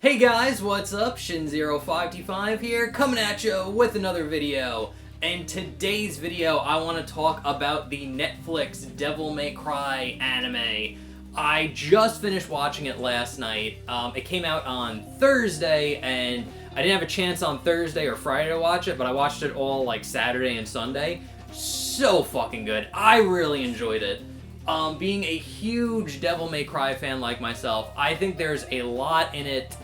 Hey guys, what's up? Shin0525 here, coming at you with another video. And today's video, I want to talk about the Netflix Devil May Cry anime. I just finished watching it last night. It came out on Thursday, and I didn't have a chance on Thursday or Friday to watch it, but I watched it all like Saturday and Sunday. So fucking good. I really enjoyed it. Being a huge Devil May Cry fan like myself, I think there's a lot in it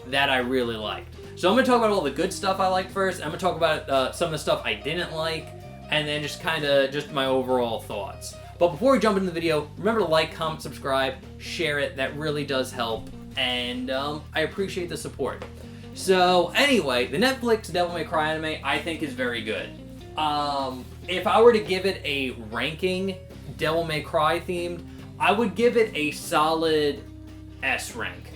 that I really liked. So I'm going to talk about all the good stuff I liked first. I'm going to talk about some of the stuff I didn't like, and then just my overall thoughts. But before we jump into the video, remember to like, comment, subscribe, share it. That really does help, and I appreciate the support. So anyway, the Netflix Devil May Cry anime I think is very good. If I were to give it a ranking, Devil May Cry themed, I would give it a solid S rank.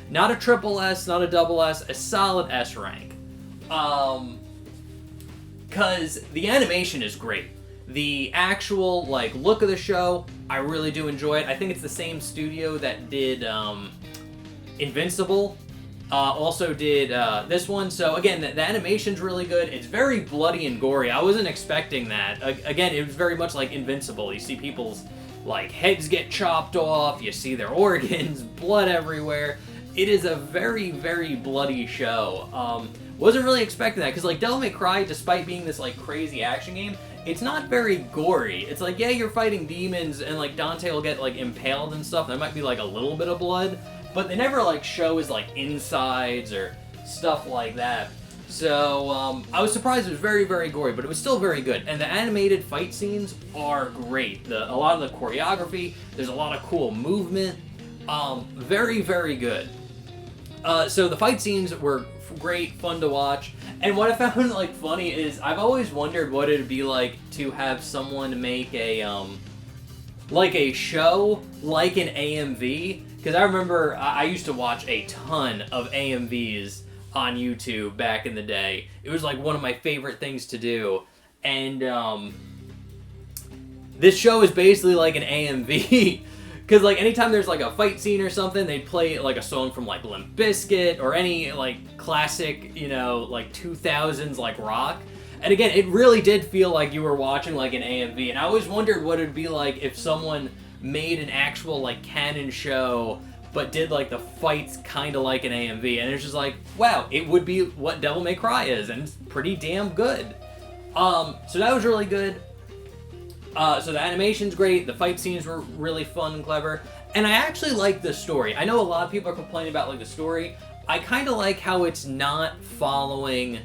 Not a triple S, not a double S, a solid S rank. Cause the animation is great. The actual look of the show, I really do enjoy it. I think it's the same studio that did Invincible. Also did this one. So again, the animation's really good. It's very bloody and gory. I wasn't expecting that. Again, it was very much like Invincible. You see people's heads get chopped off. You see their organs, blood everywhere. It is a very, very bloody show. Wasn't really expecting that, because Devil May Cry, despite being this crazy action game, it's not very gory. It's yeah, you're fighting demons, and Dante will get impaled and stuff. There might be a little bit of blood, but they never show his insides or stuff like that. So I was surprised. It was very, very gory, but it was still very good. And the animated fight scenes are great. A lot of the choreography, there's a lot of cool movement. Very, very good. So the fight scenes were great, fun to watch. And what I found funny is I've always wondered what it'd be like to have someone make a show like an AMV. Because I remember I used to watch a ton of AMVs on YouTube back in the day. It was one of my favorite things to do. And this show is basically like an AMV. Because anytime there's a fight scene or something, they'd play a song from Limp Bizkit or any classic, 2000s rock. And again, it really did feel like you were watching an AMV. And I always wondered what it'd be like if someone made an actual canon show, but did the fights kind of like an AMV. And it's just wow, it would be what Devil May Cry is, and it's pretty damn good. So that was really good. So the animation's great, the fight scenes were really fun and clever, and I actually like the story. I know a lot of people are complaining about the story. I kind of like how it's not following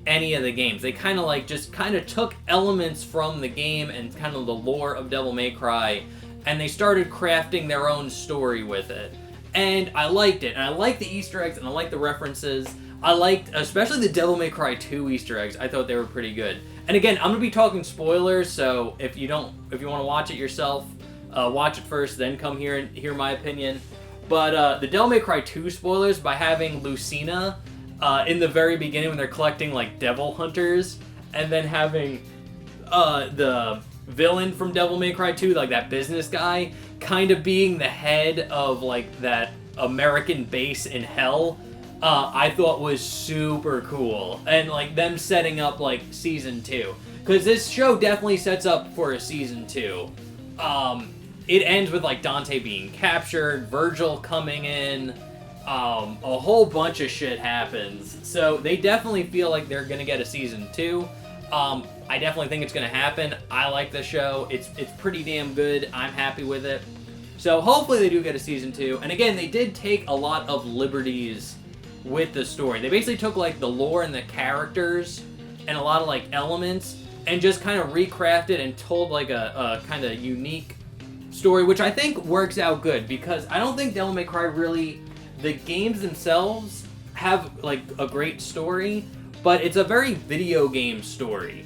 any of the games. They kind of just took elements from the game and kind of the lore of Devil May Cry, and they started crafting their own story with it. And I liked it, and I liked the Easter eggs, and I liked the references. I liked, especially the Devil May Cry 2 Easter eggs. I thought they were pretty good. And again, I'm going to be talking spoilers, so if you want to watch it yourself, watch it first, then come here and hear my opinion. But the Devil May Cry 2 spoilers, by having Lucina in the very beginning when they're collecting devil hunters, and then having the villain from Devil May Cry 2, that business guy, kind of being the head of that American base in hell, I thought was super cool. And them setting up season 2, because this show definitely sets up for a season 2. It ends with Dante being captured, Virgil coming in, a whole bunch of shit happens. So they definitely feel like they're gonna get a season 2. I definitely think it's gonna happen. I like the show. It's pretty damn good. I'm happy with it. So hopefully they do get a season 2. And again, they did take a lot of liberties with the story. They basically took the lore and the characters and a lot of elements and just kind of recrafted and told a kind of unique story, which I think works out good, because I don't think Devil May Cry really, the games themselves have a great story, but it's a very video game story.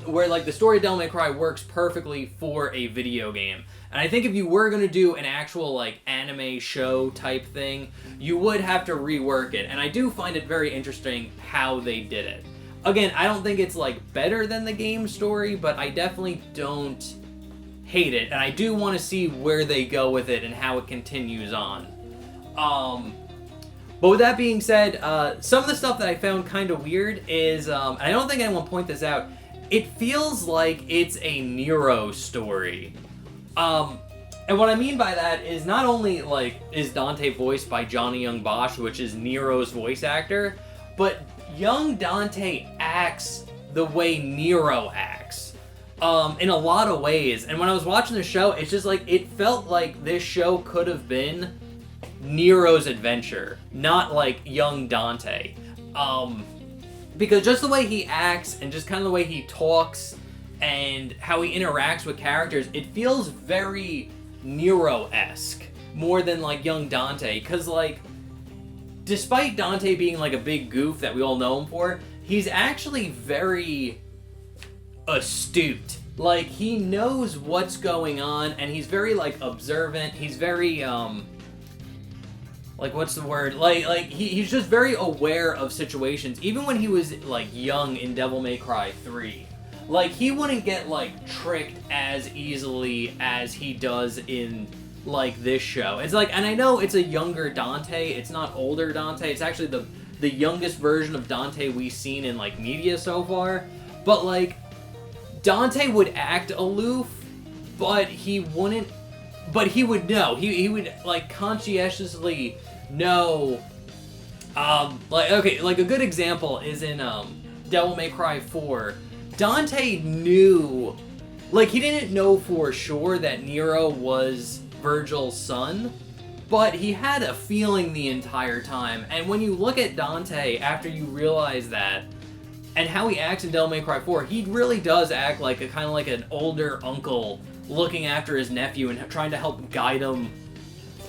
Where the story of Devil May Cry works perfectly for a video game. And I think if you were going to do an actual anime show type thing, you would have to rework it. And I do find it very interesting how they did it. Again, I don't think it's better than the game story, but I definitely don't hate it. And I do want to see where they go with it and how it continues on. But with that being said, some of the stuff that I found kind of weird is, and I don't think anyone point this out, it feels like it's a Nero story. And what I mean by that is not only, like, is Dante voiced by Johnny Young Bosch, which is Nero's voice actor, but young Dante acts the way Nero acts. In a lot of ways. And when I was watching the show, it's just like, it felt like this show could have been Nero's adventure, not like young Dante. Because just the way he acts and just kind of the way he talks and how he interacts with characters, it feels very Nero-esque more than like young Dante. Because like, despite Dante being like a big goof that we all know him for, he's actually very astute. Like, he knows what's going on, and he's very like observant. He's very like, what's the word? Like he's just very aware of situations. Even when he was like young in Devil May Cry 3, like, he wouldn't get like tricked as easily as he does in like this show. It's like, and I know it's a younger Dante, it's not older Dante, it's actually the youngest version of Dante we've seen in like media so far, but like, Dante would act aloof, but he wouldn't, but he would know, he would like conscientiously know, like, okay, like a good example is in Devil May Cry 4, Dante knew, like, he didn't know for sure that Nero was Virgil's son, but he had a feeling the entire time. And when you look at Dante after you realize that, and how he acts in Devil May Cry 4, he really does act like a kind of like an older uncle looking after his nephew and trying to help guide him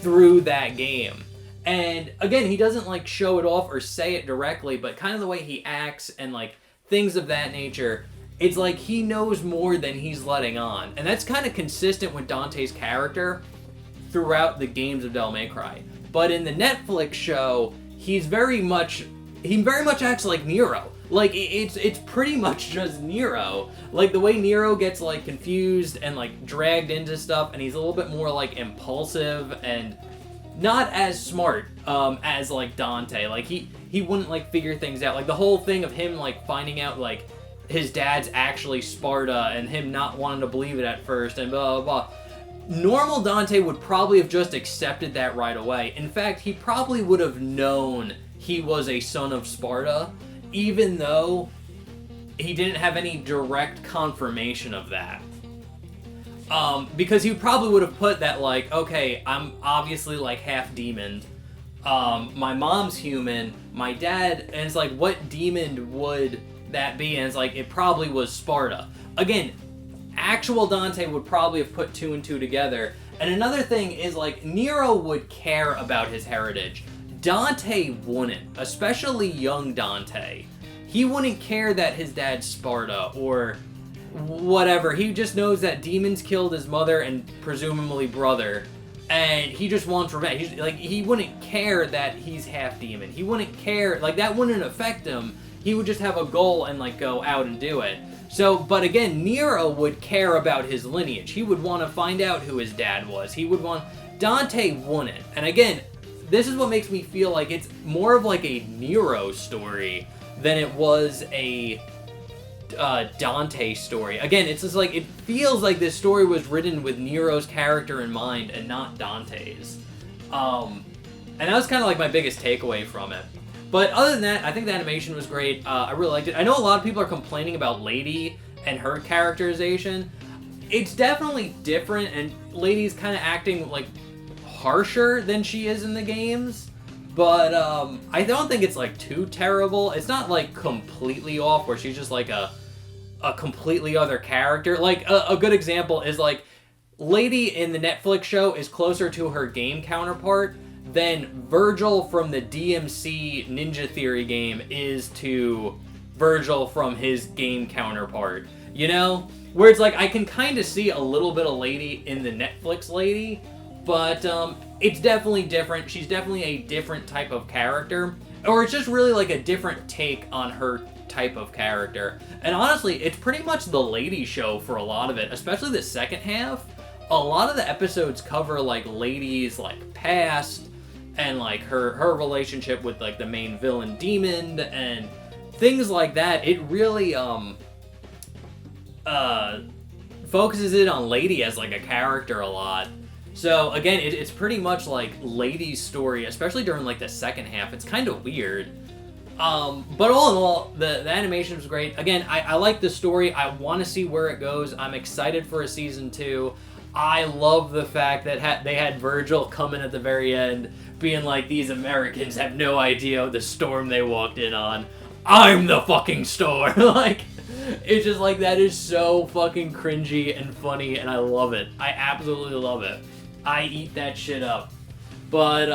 through that game. And again, he doesn't like show it off or say it directly, but kind of the way he acts and like things of that nature, it's like he knows more than he's letting on. And that's kind of consistent with Dante's character throughout the games of Devil May Cry. But in the Netflix show, he very much acts like Nero. Like, it's pretty much just Nero. Like, the way Nero gets, like, confused and, like, dragged into stuff, and he's a little bit more, like, impulsive and not as smart as, like, Dante. Like, he wouldn't, like, figure things out. Like, the whole thing of him, like, finding out, like, his dad's actually Sparta and him not wanting to believe it at first and blah, blah, blah. Normal Dante would probably have just accepted that right away. In fact, he probably would have known he was a son of Sparta, even though he didn't have any direct confirmation of that. Because he probably would have put that, like, okay, I'm obviously, like, half demon. My mom's human. My dad, and it's like, what demon would that be? And it's like, it probably was Sparta. Again, actual Dante would probably have put two and two together. And another thing is, like, Nero would care about his heritage. Dante wouldn't, especially young Dante. He wouldn't care that his dad's Sparta or whatever. He just knows that demons killed his mother and presumably brother, and he just wants revenge. He wouldn't care that he's half demon. He wouldn't care, like, that wouldn't affect him. He would just have a goal and, like, go out and do it. So, but again, Nero would care about his lineage. He would want to find out who his dad was. Dante wouldn't. And again, this is what makes me feel like it's more of like a Nero story than it was a Dante story. Again, it's just like, it feels like this story was written with Nero's character in mind and not Dante's. And that was kind of like my biggest takeaway from it. But other than that, I think the animation was great. I really liked it. I know a lot of people are complaining about Lady and her characterization. It's definitely different, and Lady's kind of acting like harsher than she is in the games. But I don't think it's like too terrible. It's not like completely off where she's just like a completely other character. Like a good example is like Lady in the Netflix show is closer to her game counterpart than Virgil from the DMC Ninja Theory game is to Virgil from his game counterpart. You know? Where it's like, I can kind of see a little bit of Lady in the Netflix Lady, but it's definitely different. She's definitely a different type of character. Or it's just really like a different take on her type of character. And honestly, it's pretty much the Lady show for a lot of it, especially the second half. A lot of the episodes cover like Lady's like past and like her relationship with like the main villain demon and things like that. It really focuses it on Lady as like a character a lot. So again, it's pretty much like Lady's story, especially during like the second half. It's kind of weird. But all in all, the animation was great. Again, I like the story. I want to see where it goes. I'm excited for a season 2. I love the fact that they had Virgil come in at the very end, being like, these Americans have no idea the storm they walked in on. I'm the fucking storm. Like, it's just like, that is so fucking cringy and funny, and I love it. I absolutely love it. I eat that shit up. But,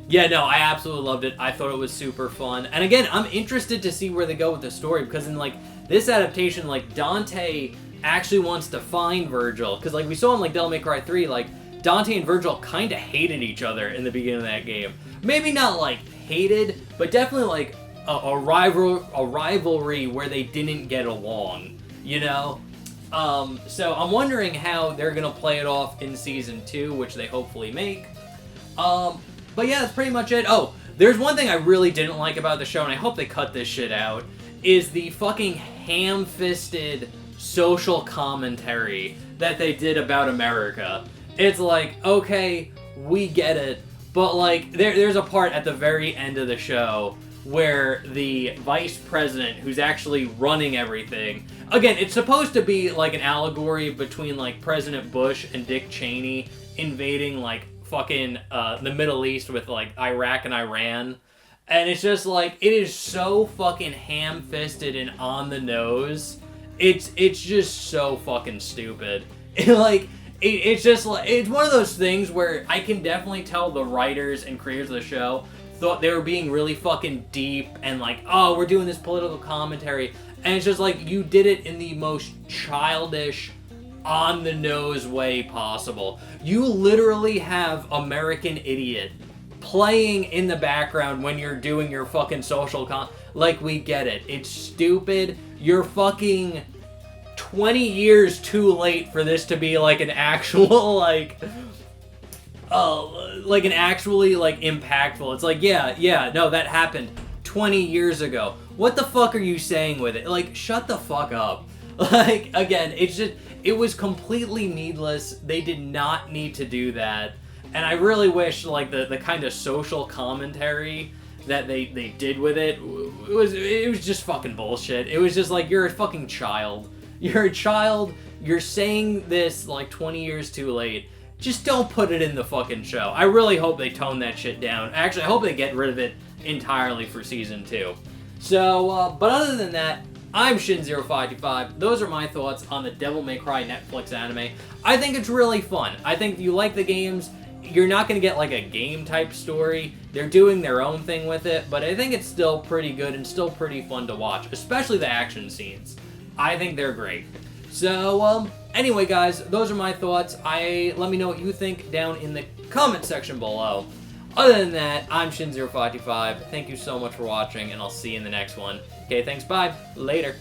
yeah, no, I absolutely loved it. I thought it was super fun. And again, I'm interested to see where they go with the story, because in, like, this adaptation, like, Dante actually wants to find Virgil. Because, like, we saw in, like, Devil May Cry 3, like, Dante and Virgil kind of hated each other in the beginning of that game. Maybe not, like, hated, but definitely, like, a rivalry where they didn't get along, you know? So I'm wondering how they're going to play it off in Season 2, which they hopefully make. But yeah, that's pretty much it. Oh, there's one thing I really didn't like about the show, and I hope they cut this shit out, is the fucking ham-fisted social commentary that they did about America. It's like, okay, we get it, but like, there's a part at the very end of the show where the vice president, who's actually running everything, again, it's supposed to be like an allegory between like President Bush and Dick Cheney invading like fucking the Middle East with like Iraq and Iran, and it's just like, it is so fucking ham-fisted and on the nose. It's just so fucking stupid. It's just like, it's one of those things where I can definitely tell the writers and creators of the show thought they were being really fucking deep and like, oh, we're doing this political commentary, and it's just like, you did it in the most childish, on the nose way possible. You literally have American Idiot playing in the background when you're doing your fucking social like, we get it. It's stupid. You're fucking 20 years too late for this to be like an actual like an actually like impactful. It's like, yeah, no, that happened 20 years ago. What the fuck are you saying with it? Like, shut the fuck up. Like, again, it's just, it was completely needless. They did not need to do that. And I really wish, like, the kind of social commentary that they did with it was just fucking bullshit. It was just like, you're a fucking child. You're a child. You're saying this, like, 20 years too late. Just don't put it in the fucking show. I really hope they tone that shit down. Actually, I hope they get rid of it entirely for Season 2. So, but other than that, I'm Shin0525. Those are my thoughts on the Devil May Cry Netflix anime. I think it's really fun. I think if you like the games, you're not going to get like a game-type story. They're doing their own thing with it, but I think it's still pretty good and still pretty fun to watch, especially the action scenes. I think they're great. So, anyway, guys, those are my thoughts. Let me know what you think down in the comment section below. Other than that, I'm Shin0525. Thank you so much for watching, and I'll see you in the next one. Okay, thanks, bye. Later.